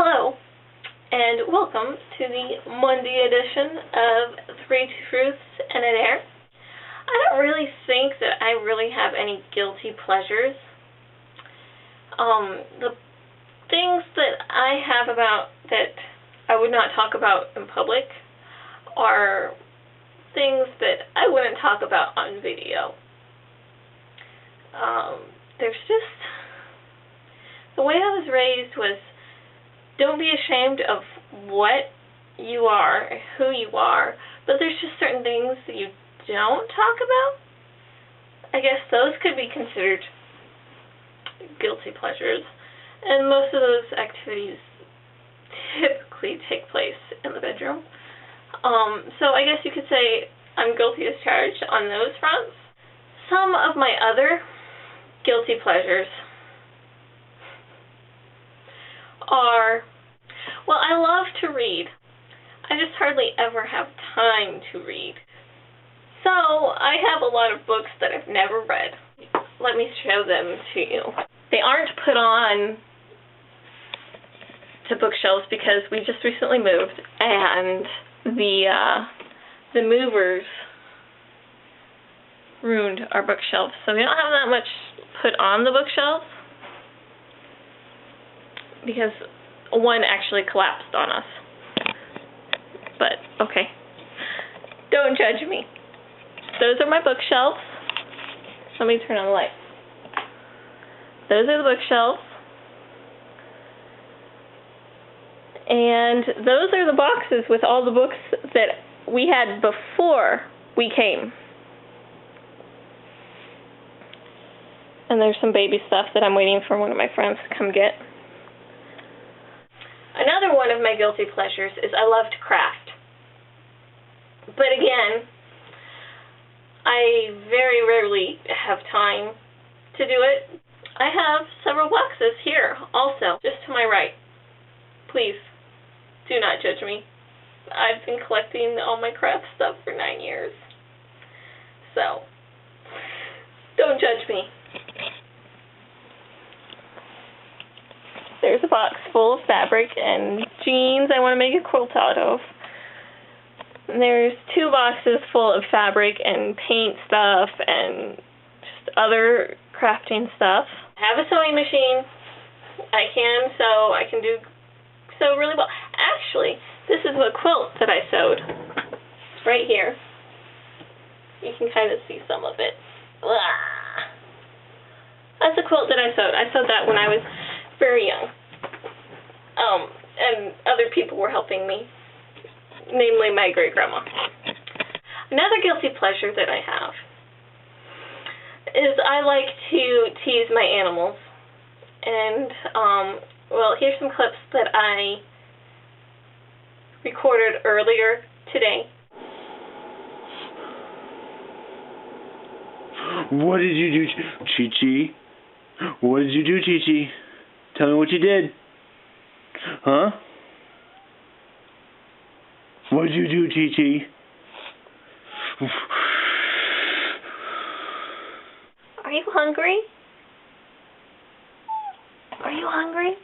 Hello, and welcome to the Monday edition of Three Truths and a Dare. I don't really think that I really have any guilty pleasures. The things that I have about that I would not talk about in public are things that I wouldn't talk about on video. There's just, the way I was raised was, don't be ashamed of what you are, who you are, but there's just certain things that you don't talk about. I guess those could be considered guilty pleasures, and most of those activities typically take place in the bedroom. So I guess you could say I'm guilty as charged on those fronts. Some of my other guilty pleasures are, well, I love to read. I just hardly ever have time to read. So I have a lot of books that I've never read. Let me show them to you. They aren't put on to bookshelves because we just recently moved, and the movers ruined our bookshelves, so we don't have that much put on the bookshelves because one actually collapsed on us. But okay, don't judge me. Those are my bookshelves. Let me turn on the light. Those are the bookshelves. And those are the boxes with all the books that we had before we came. And there's some baby stuff that I'm waiting for one of my friends to come get. Another one of my guilty pleasures is I love to craft. But again, I very rarely have time to do it. I have several boxes here also, just to my right. Please, do not judge me. I've been collecting all my craft stuff for 9 years. So, don't judge me. There's a box full of fabric and jeans I want to make a quilt out of. And there's 2 boxes full of fabric and paint stuff and just other crafting stuff. I have a sewing machine. I can sew. I can sew really well. Actually, this is a quilt that I sewed. It's right here. You can kind of see some of it. That's a quilt that I sewed. I sewed that when I was very young. And other people were helping me, namely my great-grandma. Another guilty pleasure that I have is I like to tease my animals. And, well, here's some clips that I recorded earlier today. What did you do, Chi-Chi? What did you do, Chi-Chi? Tell me what you did. Huh? What did you do, Chi-Chi? Are you hungry? Are you hungry?